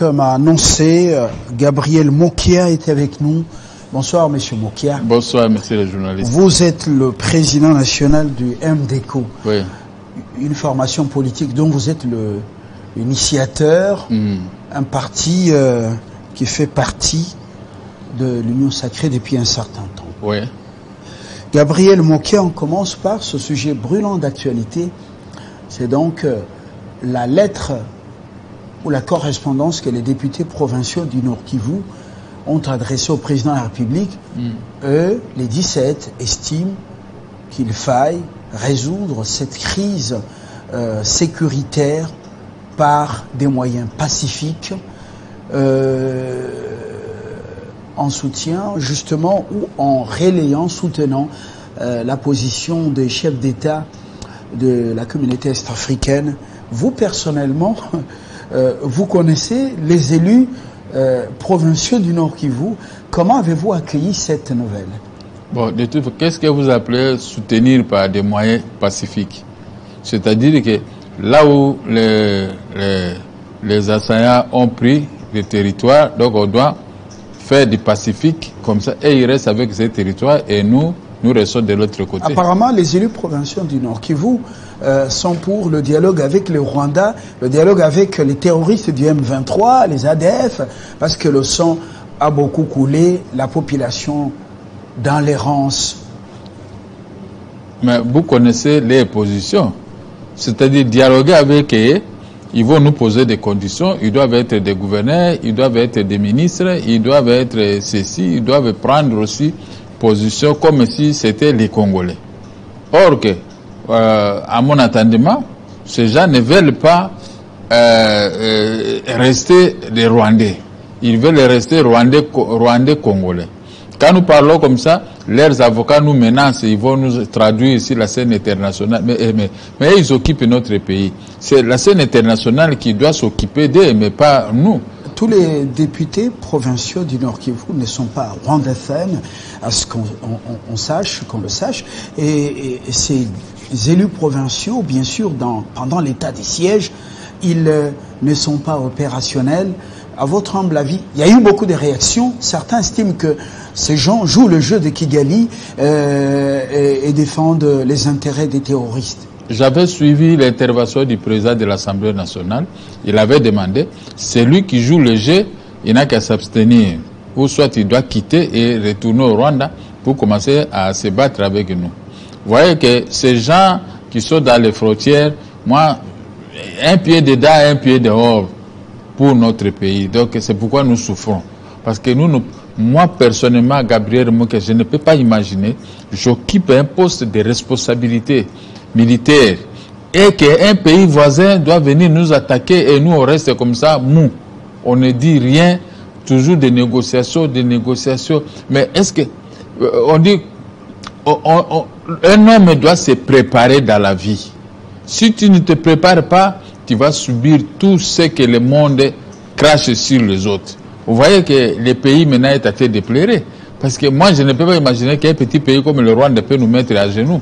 m'a annoncé, Gabriel Mokia est avec nous. Bonsoir, monsieur Mokia. Bonsoir, monsieur le journaliste. Vous êtes le président national du MDECO. Oui. Une formation politique dont vous êtes l'initiateur, un parti qui fait partie de l'Union sacrée depuis un certain temps. Oui. Gabriel Mokia, on commence par ce sujet brûlant d'actualité. C'est donc la lettre ou la correspondance que les députés provinciaux du Nord Kivu ont adressée au président de la République. Eux, les 17, estiment qu'il faille résoudre cette crise sécuritaire par des moyens pacifiques, en soutien justement ou en relayant, soutenant la position des chefs d'État de la communauté est-africaine. Vous personnellement, vous connaissez les élus provinciaux du Nord Kivu. Comment avez-vous accueilli cette nouvelle? Bon, de tout, qu'est-ce que vous appelez soutenir par des moyens pacifiques? C'est-à-dire que là où les assaillants ont pris le territoire, donc on doit faire du pacifique comme ça, et ils restent avec ces territoires, et nous restons de l'autre côté. Apparemment, les élus provinciaux du Nord Kivu sont pour le dialogue avec le Rwanda, le dialogue avec les terroristes du M23, les ADF, parce que le sang a beaucoup coulé, la population dans l'errance. Mais vous connaissez les positions, c'est-à-dire dialoguer avec eux. Ils vont nous poser des conditions, ils doivent être des gouverneurs, ils doivent être des ministres, ils doivent être ceci, ils doivent prendre aussi position comme si c'était les Congolais. Or que, à mon entendement, ces gens ne veulent pas rester des Rwandais. Ils veulent rester Rwandais Congolais. Quand nous parlons comme ça, leurs avocats nous menacent, ils vont nous traduire ici la scène internationale. Mais ils occupent notre pays. C'est la scène internationale qui doit s'occuper d'eux, mais pas nous. Tous les députés provinciaux du Nord Kivu ne sont pas rwandophones, à ce qu'on le sache. Et ces élus provinciaux, bien sûr, pendant l'état des sièges, ils ne sont pas opérationnels. À votre humble avis, il y a eu beaucoup de réactions. Certains estiment que ces gens jouent le jeu de Kigali et défendent les intérêts des terroristes. J'avais suivi l'intervention du président de l'Assemblée nationale. Il avait demandé, celui qui joue le jeu, il n'a qu'à s'abstenir. Ou soit il doit quitter et retourner au Rwanda pour commencer à se battre avec nous. Vous voyez que ces gens qui sont dans les frontières, moi, un pied dedans, un pied dehors pour notre pays. Donc c'est pourquoi nous souffrons. Parce que moi personnellement, Gabriel Mokia, je ne peux pas imaginer, j'occupe un poste de responsabilité militaire et qu'un pays voisin doit venir nous attaquer et nous on reste comme ça, mou. On ne dit rien, toujours des négociations. Mais est-ce que, on dit, un homme doit se préparer dans la vie. Si tu ne te prépares pas, tu vas subir tout ce que le monde crache sur les autres. Vous voyez que le pays maintenant est à fait déploré. Parce que moi, je ne peux pas imaginer qu'un petit pays comme le Rwanda peut nous mettre à genoux.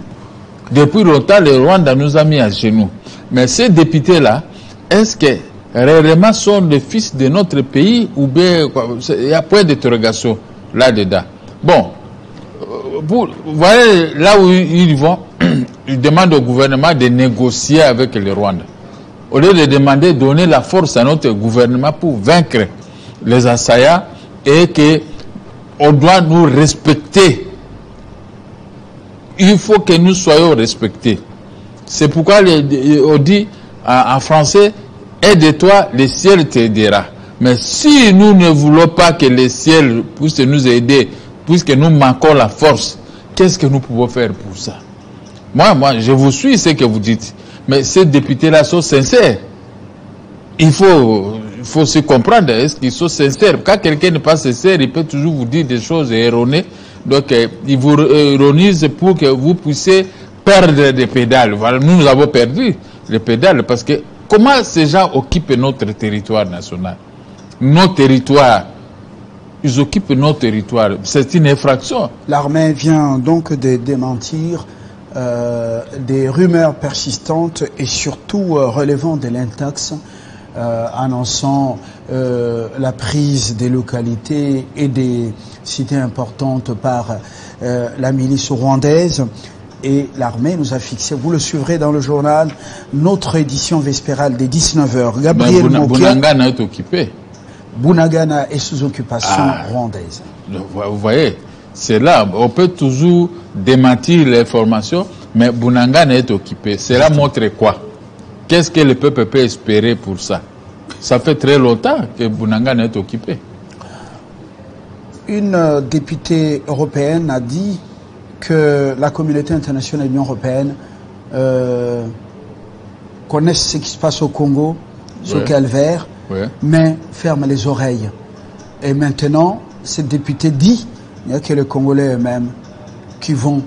Depuis longtemps, le Rwanda nous a mis à genoux. Mais ces députés-là, est-ce que réellement sont les fils de notre pays ou bien il y a point d'interrogation là-dedans? Bon, vous voyez là où ils vont, ils demandent au gouvernement de négocier avec le Rwanda. Au lieu de demander, donner la force à notre gouvernement pour vaincre les assaillants et qu'on doit nous respecter. Il faut que nous soyons respectés. C'est pourquoi on dit en français, aide-toi, le ciel t'aidera. Mais si nous ne voulons pas que le ciel puisse nous aider, puisque nous manquons la force, qu'est-ce que nous pouvons faire pour ça? Moi, je vous suis ce que vous dites. Mais ces députés-là sont sincères. Il faut se comprendre, est-ce qu'ils sont sincères? Quand quelqu'un n'est pas sincère, il peut toujours vous dire des choses erronées. Donc, il vous ironise pour que vous puissiez perdre des pédales. Voilà, nous avons perdu les pédales parce que comment ces gens occupent notre territoire national? Nos territoires. Ils occupent nos territoires. C'est une infraction. L'armée vient donc de démentir des rumeurs persistantes et surtout relevant de l'intox annonçant la prise des localités et des cités importantes par la milice rwandaise. Et l'armée nous a fixé, vous le suivrez dans le journal, notre édition vespérale des 19h. Gabriel Mokia, Bunagana est occupé. Bunagana est sous occupation rwandaise. Vous voyez, c'est là, on peut toujours démentir l'information, mais Bunagana est occupé. Cela montre quoi? Qu'est-ce que le peuple peut espérer pour ça? Ça fait très longtemps que Bunagana est occupé. Une députée européenne a dit que la communauté internationale et l'Union européenne connaissent ce qui se passe au Congo, ce calvaire, mais ferment les oreilles. Et maintenant, cette députée dit que les Congolais eux-mêmes qui vont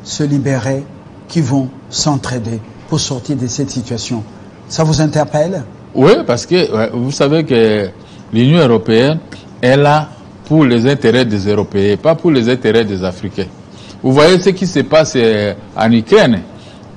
se libérer, qui vont s'entraider pour sortir de cette situation. Ça vous interpelle? Oui, parce que vous savez que l'Union européenne est là pour les intérêts des Européens, pas pour les intérêts des Africains. Vous voyez ce qui se passe en Ukraine.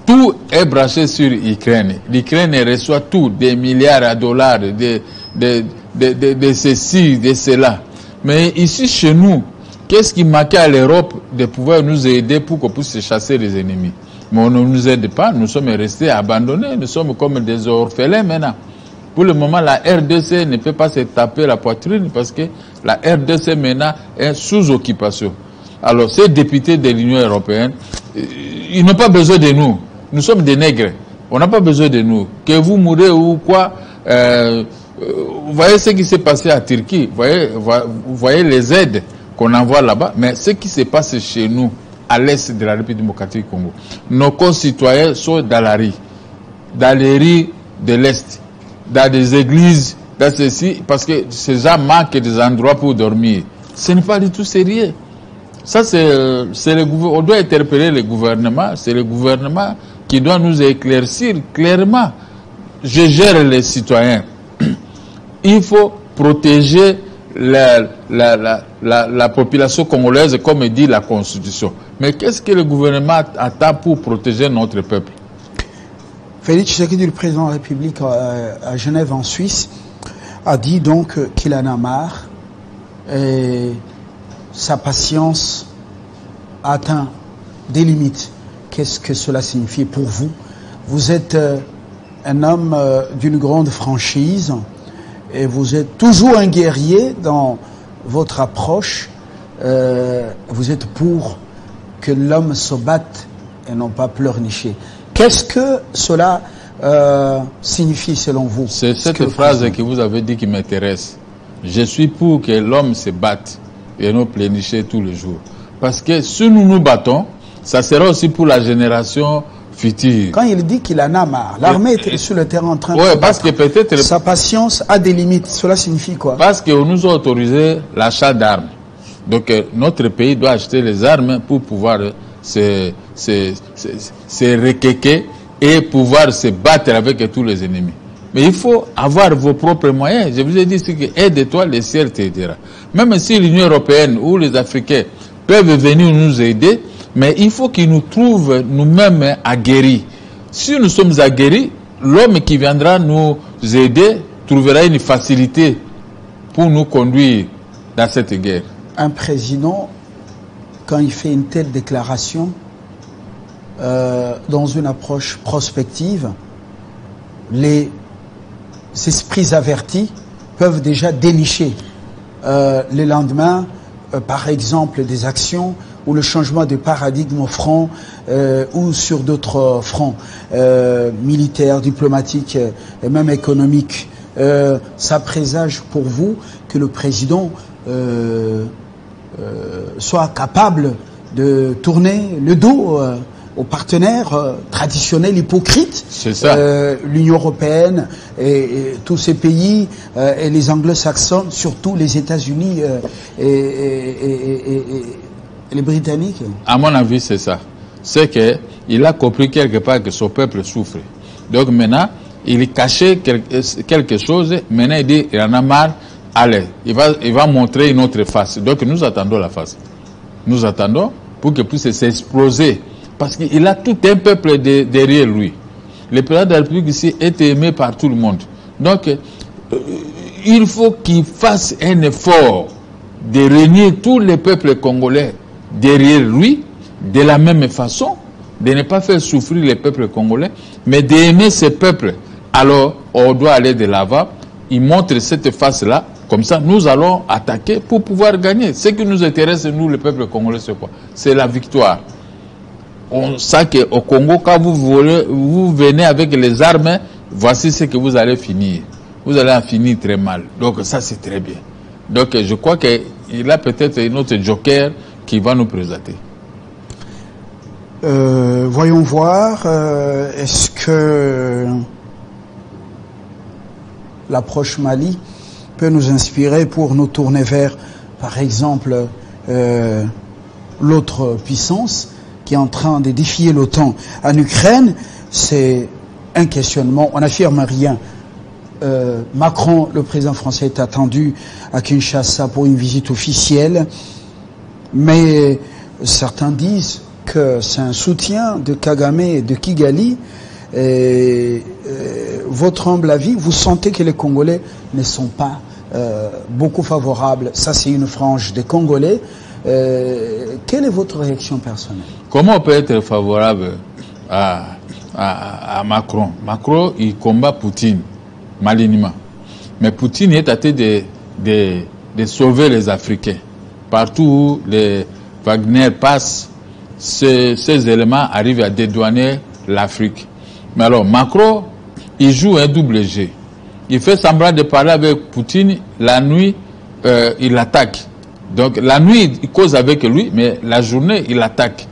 Tout est branché sur l'Ukraine. L'Ukraine reçoit tout, des milliards de dollars, de ceci, de cela. Mais ici, chez nous, qu'est-ce qui manquait à l'Europe de pouvoir nous aider pour qu'on puisse chasser les ennemis? Mais on ne nous aide pas, nous sommes restés abandonnés, nous sommes comme des orphelins maintenant. Pour le moment, la RDC ne peut pas se taper la poitrine parce que la RDC maintenant est sous occupation. Alors, ces députés de l'Union européenne, ils n'ont pas besoin de nous. Nous sommes des nègres. On n'a pas besoin de nous. Que vous mourrez ou quoi, vous voyez ce qui s'est passé à Turquie. Vous voyez les aides qu'on envoie là-bas. Mais ce qui se passe chez nous, à l'est de la République démocratique du Congo, nos concitoyens sont dans la rue. Dans les rues de l'est. Dans des églises, dans ceci, parce que ces gens manquent des endroits pour dormir. Ce n'est pas du tout sérieux. Ça, c'est le gouvernement. On doit interpeller le gouvernement. C'est le gouvernement qui doit nous éclaircir clairement. Je gère les citoyens. Il faut protéger la population congolaise, comme dit la Constitution. Mais qu'est-ce que le gouvernement attend pour protéger notre peuple? Félix Tshisekedi, le président de la République à Genève en Suisse, a dit donc qu'il en a marre et sa patience a atteint des limites. Qu'est-ce que cela signifie pour vous? Vous êtes un homme d'une grande franchise et vous êtes toujours un guerrier dans votre approche. Vous êtes pour que l'homme se batte et non pas pleurnicher. Qu'est-ce que cela signifie selon vous? C'est cette phrase que vous avez dit qui m'intéresse. Je suis pour que l'homme se batte et non pleurnicher tous les jours. Parce que si nous nous battons, ça sera aussi pour la génération future. Quand il dit qu'il en a marre, l'armée est sur le terrain en train de se parce que peut-être sa patience a des limites. Cela signifie quoi? Parce qu'on nous a autorisé l'achat d'armes. Donc notre pays doit acheter les armes pour pouvoir se requéquer et pouvoir se battre avec tous les ennemis. Mais il faut avoir vos propres moyens. Je vous ai dit que aide-toi, le ciel t'aidera. Même si l'Union européenne ou les Africains peuvent venir nous aider, mais il faut qu'ils nous trouvent nous-mêmes aguerris. Si nous sommes aguerris, l'homme qui viendra nous aider trouvera une facilité pour nous conduire dans cette guerre. Un président, quand il fait une telle déclaration, dans une approche prospective, les esprits avertis peuvent déjà dénicher le lendemain, par exemple, des actions ou le changement de paradigme au front ou sur d'autres fronts militaires, diplomatiques et même économiques. Ça présage pour vous que le président soit capable de tourner le dos aux partenaires traditionnels hypocrites, l'Union européenne et tous ces pays et les anglo-saxons, surtout les États-Unis et les Britanniques. À mon avis, c'est ça. C'est qu'il a compris quelque part que son peuple souffre. Donc maintenant, il cachait quelque chose. Maintenant, il dit, il en a marre. Allez, il va montrer une autre face. Donc nous attendons la face. Nous attendons pour qu'il puisse s'exploser. Parce qu'il a tout un peuple derrière lui. Le président de la République ici est aimé par tout le monde. Donc, il faut qu'il fasse un effort de réunir tous les peuples congolais derrière lui, de la même façon, de ne pas faire souffrir les peuples congolais, mais d'aimer ces peuples. Alors, on doit aller de l'avant. Il montre cette face-là. Comme ça, nous allons attaquer pour pouvoir gagner. Ce qui nous intéresse, nous, le peuple congolais, c'est quoi? C'est la victoire. On sait qu'au Congo, quand vous venez avec les armes, voici ce que vous allez finir. Vous allez en finir très mal. Donc ça, c'est très bien. Donc je crois qu'il a peut-être un autre joker qui va nous présenter. Voyons voir, est-ce que l'approche Mali peut nous inspirer pour nous tourner vers, par exemple, l'autre puissance qui est en train de défier l'OTAN en Ukraine? C'est un questionnement, on n'affirme rien. Macron, le président français, est attendu à Kinshasa pour une visite officielle, mais certains disent que c'est un soutien de Kagame et de Kigali. Votre humble avis, vous sentez que les Congolais ne sont pas beaucoup favorables? Ça, c'est une frange des Congolais. Quelle est votre réaction personnelle? Comment on peut être favorable à Macron? Macron, il combat Poutine, malignement. Mais Poutine est tenté de sauver les Africains. Partout où les Wagner passent, ces éléments arrivent à dédouaner l'Afrique. Mais alors, Macron, il joue un double jeu. Il fait semblant de parler avec Poutine, la nuit, il attaque. Donc, la nuit, il cause avec lui, mais la journée, il attaque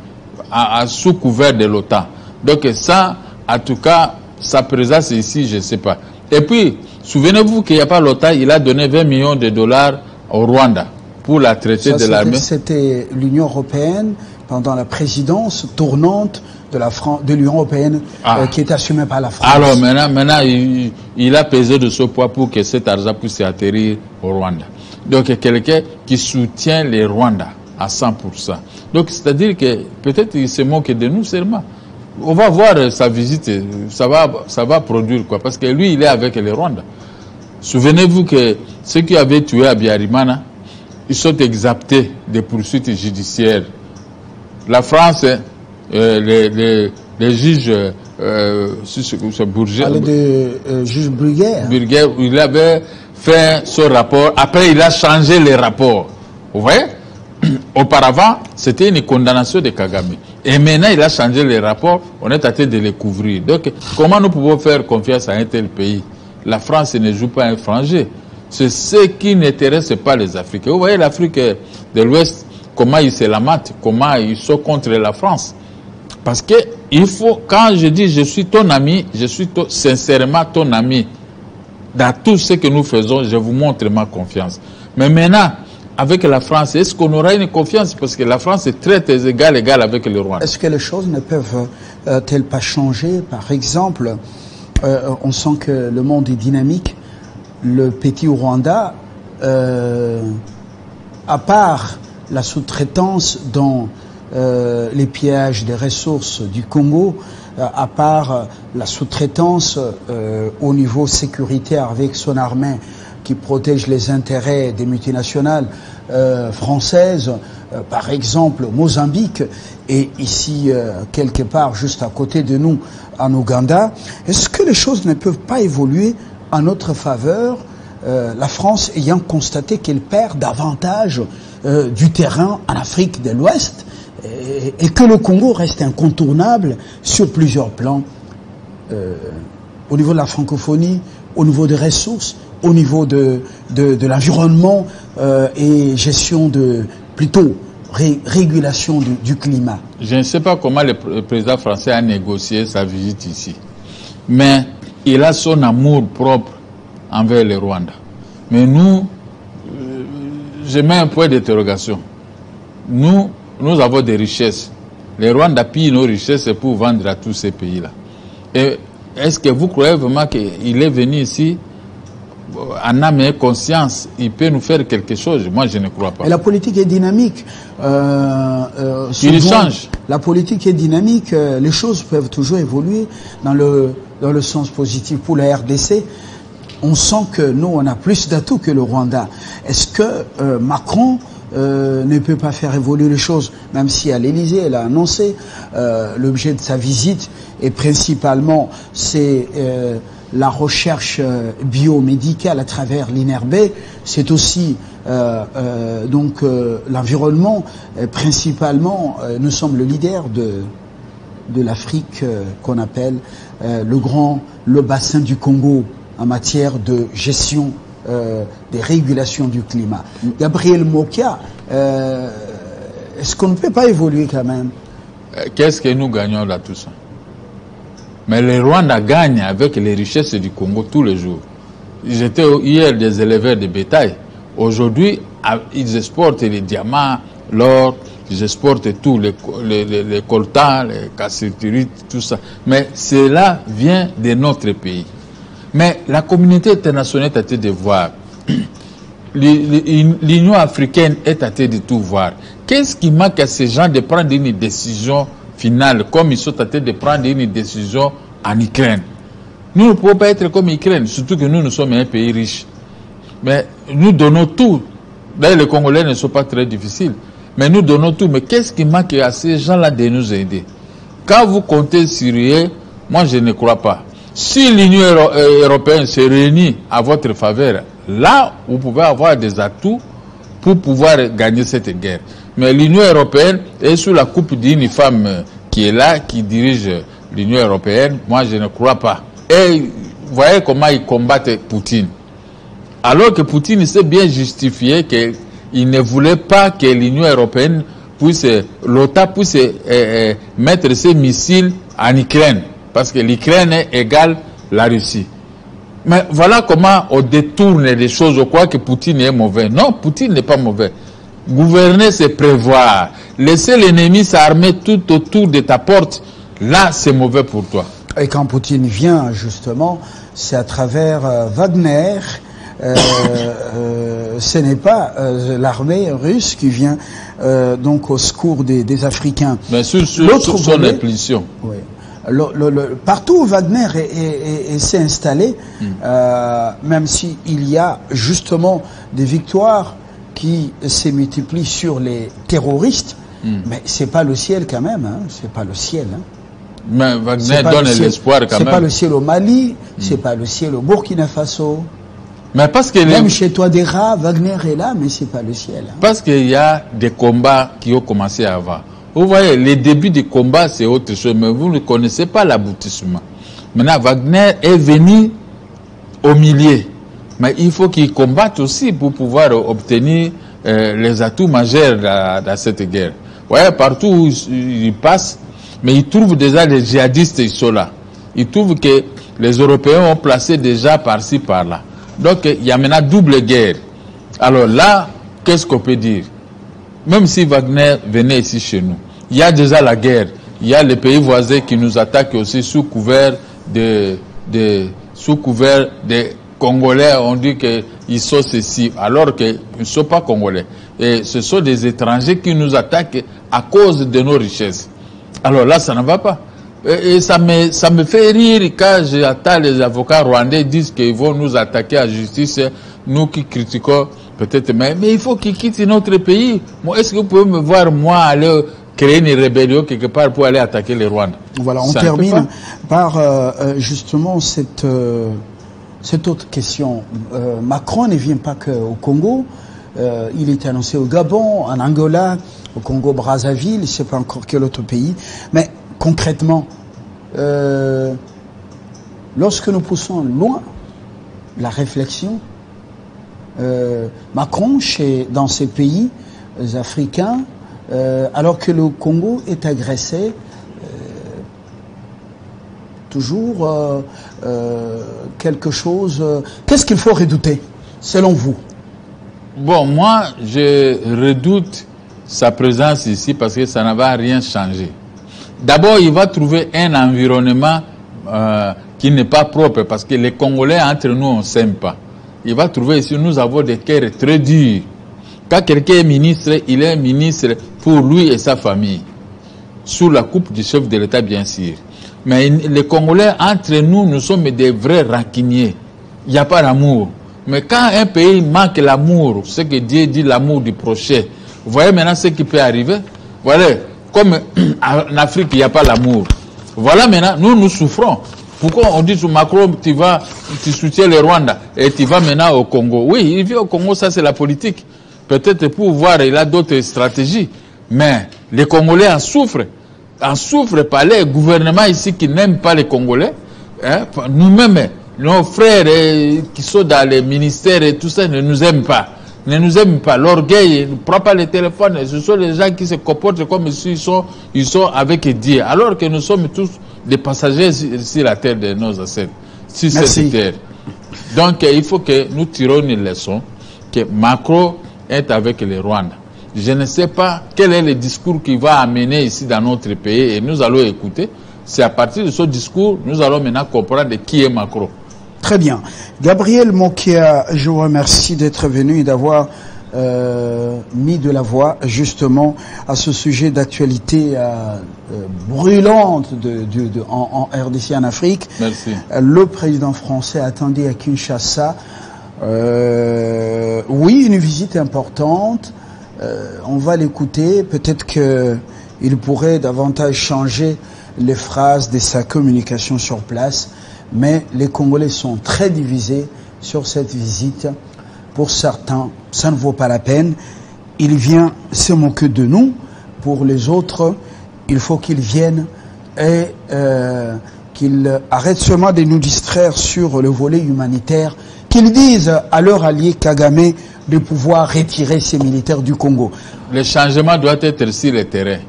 sous couvert de l'OTAN. Donc, ça, en tout cas, sa présence ici, je ne sais pas. Et puis, souvenez-vous qu'il n'y a pas l'OTAN, il a donné 20 millions de dollars au Rwanda pour la traité de l'armée. C'était l'Union européenne pendant la présidence tournante de l'Union européenne qui est assumée par la France. Alors maintenant il a pesé de ce poids pour que cet argent puisse atterrir au Rwanda. Donc quelqu'un qui soutient les Rwandais à 100%. Donc c'est-à-dire que peut-être il se moque de nous seulement. On va voir sa visite, ça va produire quoi, parce que lui il est avec les Rwandais. Souvenez-vous que ceux qui avaient tué Habyarimana, ils sont exemptés des poursuites judiciaires. La France, les juges, Bourget, juge Bruguière, il avait fait ce rapport. Après, il a changé les rapports. Vous voyez? Auparavant, c'était une condamnation de Kagame. Et maintenant, il a changé les rapports. On est en train de les couvrir. Donc, comment nous pouvons faire confiance à un tel pays? La France ne joue pas un étranger. C'est ce qui n'intéresse pas les Africains. Vous voyez l'Afrique de l'Ouest, comment ils se lamentent, comment ils sont contre la France. Parce que il faut, quand je dis je suis ton ami, je suis sincèrement ton ami. Dans tout ce que nous faisons, je vous montre ma confiance. Mais maintenant, avec la France, est-ce qu'on aura une confiance? Parce que la France est très égal avec le Rwanda. Est-ce que les choses ne peuvent-elles pas changer? Par exemple, on sent que le monde est dynamique. Le petit Rwanda, à part la sous-traitance dans les pillages des ressources du Congo, à part la sous-traitance au niveau sécuritaire avec son armée qui protège les intérêts des multinationales françaises, par exemple Mozambique, et ici quelque part juste à côté de nous en Ouganda, est-ce que les choses ne peuvent pas évoluer en notre faveur, la France ayant constaté qu'elle perd davantage du terrain en Afrique de l'Ouest et que le Congo reste incontournable sur plusieurs plans, au niveau de la francophonie, au niveau des ressources, au niveau de l'environnement et gestion plutôt régulation du climat. Je ne sais pas comment le président français a négocié sa visite ici, mais il a son amour propre envers le Rwanda. Mais nous, je mets un point d'interrogation. Nous avons des richesses. Les Rwandais pillent nos richesses pour vendre à tous ces pays-là. Et est-ce que vous croyez vraiment qu'il est venu ici en âme et conscience, il peut nous faire quelque chose? Moi, je ne crois pas. Et la politique est dynamique. Il change. La politique est dynamique. Les choses peuvent toujours évoluer dans le sens positif. Pour la RDC, on sent que nous, on a plus d'atouts que le Rwanda. Est-ce que Macron ne peut pas faire évoluer les choses, même si à l'Élysée, elle a annoncé l'objet de sa visite, et principalement, c'est la recherche biomédicale à travers l'INRB, c'est aussi donc l'environnement, principalement, nous sommes le leader de l'Afrique qu'on appelle le bassin du Congo en matière de gestion des régulations du climat. Gabriel Mokia, est-ce qu'on ne peut pas évoluer quand même? Qu'est-ce que nous gagnons là tout ça? Mais le Rwanda gagne avec les richesses du Congo tous les jours. J'étais hier des éleveurs de bétail. Aujourd'hui, ils exportent les diamants, l'or, ils exportent tout, les coltans, les cassitérites, tout ça. Mais cela vient de notre pays. Mais la communauté internationale est à train de voir. L'Union africaine est à train de tout voir. Qu'est-ce qui manque à ces gens de prendre une décision finale, comme ils sont à train de prendre une décision en Ukraine? Nous ne pouvons pas être comme l'Ukraine, surtout que nous sommes un pays riche. Mais nous donnons tout. D'ailleurs, les Congolais ne sont pas très difficiles. Mais nous donnons tout. Mais qu'est-ce qui manque à ces gens-là de nous aider? Quand vous comptez sur eux, moi je ne crois pas. Si l'Union européenne se réunit à votre faveur, là, vous pouvez avoir des atouts pour pouvoir gagner cette guerre. Mais l'Union européenne est sous la coupe d'une femme qui est là, qui dirige l'Union européenne. Moi, je ne crois pas. Et vous voyez comment ils combattent Poutine. Alors que Poutine s'est bien justifié qu'il ne voulait pas que l'Union européenne puisse, l'OTAN puisse mettre ses missiles en Ukraine. Parce que l'Ukraine égale la Russie. Mais voilà comment on détourne les choses. On croit que Poutine est mauvais. Non, Poutine n'est pas mauvais. Gouverner, c'est prévoir. Laisser l'ennemi s'armer tout autour de ta porte, là, c'est mauvais pour toi. Et quand Poutine vient, justement, c'est à travers Wagner. Ce n'est pas l'armée russe qui vient donc au secours des Africains. Mais sur son impulsion. Oui. Partout où Wagner s'est installé, même s'il y a justement des victoires qui se multiplient sur les terroristes, mais c'est pas le ciel quand même, hein, c'est pas le ciel. Hein. Mais Wagner donne l'espoir quand même. C'est pas le ciel au Mali, c'est pas le ciel au Burkina Faso. Mais parce que même chez toi des rats, Wagner est là, mais c'est pas le ciel. Hein. Parce qu'il y a des combats qui ont commencé avant. Vous voyez, les débuts du combat, c'est autre chose, mais vous ne connaissez pas l'aboutissement. Maintenant, Wagner est venu au milieu. Mais il faut qu'il combatte aussi pour pouvoir obtenir les atouts majeurs dans cette guerre. Vous voyez, partout où il passe, mais il trouve déjà les djihadistes, ils sont là. Il trouve que les Européens ont placé déjà par-ci, par-là. Donc, il y a maintenant double guerre. Alors là, qu'est-ce qu'on peut dire? Même si Wagner venait ici chez nous, il y a déjà la guerre. Il y a les pays voisins qui nous attaquent aussi sous couvert des Congolais. On dit qu'ils sont ceci, alors qu'ils ne sont pas Congolais. Et ce sont des étrangers qui nous attaquent à cause de nos richesses. Alors là, ça ne va pas. Et ça me fait rire quand j'entends les avocats rwandais disent qu'ils vont nous attaquer à la justice, nous qui critiquons peut-être, mais il faut qu'ils quittent notre pays. Moi, est-ce que vous pouvez me voir, moi, aller créer une rébellion quelque part pour aller attaquer les Rwandais? Voilà, on termine par justement cette autre question. Macron ne vient pas qu'au Congo, il est annoncé au Gabon, en Angola, au Congo-Brazzaville, je ne sais pas encore quel autre pays, mais concrètement, lorsque nous poussons loin la réflexion, Macron, dans ces pays africains, alors que le Congo est agressé, toujours quelque chose... Qu'est-ce qu'il faut redouter, selon vous? Bon, moi, je redoute sa présence ici parce que ça ne va rien changer. D'abord, il va trouver un environnement qui n'est pas propre parce que les Congolais, entre nous, on ne s'aime pas. Il va trouver ici, nous avons des cœurs très durs. Quand quelqu'un est ministre, il est ministre pour lui et sa famille. Sous la coupe du chef de l'État, bien sûr. Mais les Congolais, entre nous, nous sommes des vrais rancuniers. il n'y a pas d'amour. Mais quand un pays manque l'amour, ce que Dieu dit, l'amour du prochain, vous voyez maintenant ce qui peut arriver. Voilà, comme en Afrique, il n'y a pas l'amour. Voilà maintenant, nous souffrons. Pourquoi on dit sur Macron, tu soutiens le Rwanda et tu vas maintenant au Congo? Oui, il vit au Congo, ça c'est la politique. Peut-être pour voir, il a d'autres stratégies. Mais les Congolais en souffrent. En souffrent par les gouvernements ici qui n'aiment pas les Congolais. Hein? Nous-mêmes, nos frères qui sont dans les ministères et tout ça ne nous aiment pas. Ne nous aiment pas. L'orgueil ne prend pas les téléphones. Ce sont les gens qui se comportent comme s'ils sont avec Dieu. Alors que nous sommes tous des passagers sur la terre de nos ancêtres. Sur cette terre. Donc il faut que nous tirons une leçon que Macron est avec les Rwandais. Je ne sais pas quel est le discours qui va amener ici dans notre pays et nous allons écouter. C'est à partir de ce discours, nous allons maintenant comprendre qui est Macron. Très bien. Gabriel Mokia, je vous remercie d'être venu et d'avoir mis de la voix justement à ce sujet d'actualité brûlante en RDC, en Afrique. Merci. Le président français attendait à Kinshasa. Oui, une visite importante. On va l'écouter. Peut-être qu'il pourrait davantage changer les phrases de sa communication sur place. Mais les Congolais sont très divisés sur cette visite. Pour certains, ça ne vaut pas la peine. Il vient se moquer de nous. Pour les autres, il faut qu'il vienne et qu'il arrête seulement de nous distraire sur le volet humanitaire, qu'ils disent à leur allié Kagame de pouvoir retirer ses militaires du Congo. Le changement doit être sur le terrain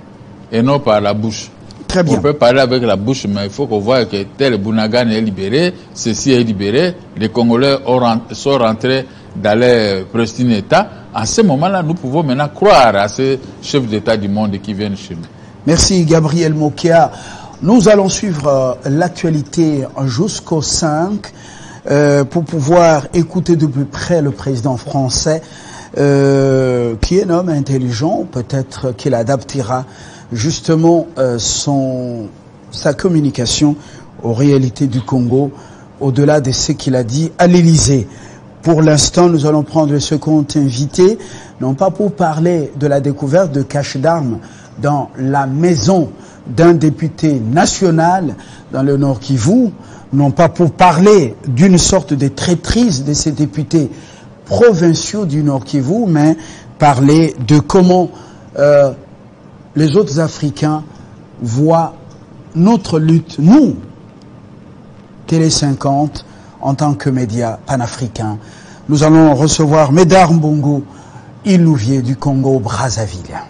et non par la bouche. Très bien. On peut parler avec la bouche, mais il faut qu'on voit que tel Bounagan est libéré, ceci est libéré, les Congolais sont rentrés dans leur pristine État. À ce moment-là, nous pouvons maintenant croire à ces chefs d'État du monde qui viennent chez nous. Merci Gabriel Mokia. Nous allons suivre l'actualité jusqu'au 5 pour pouvoir écouter de plus près le président français qui est un homme intelligent, peut-être qu'il adaptera justement sa communication aux réalités du Congo, au-delà de ce qu'il a dit à l'Élysée. Pour l'instant, nous allons prendre le second invité, non pas pour parler de la découverte de caches d'armes dans la maison d'un député national dans le Nord Kivu, non pas pour parler d'une sorte de traîtrise de ces députés provinciaux du Nord Kivu, mais parler de comment les autres Africains voient notre lutte, nous, Télé 50, en tant que média panafricain. Nous allons recevoir Médard Mbongo, il nous vient du Congo-Brazzaville.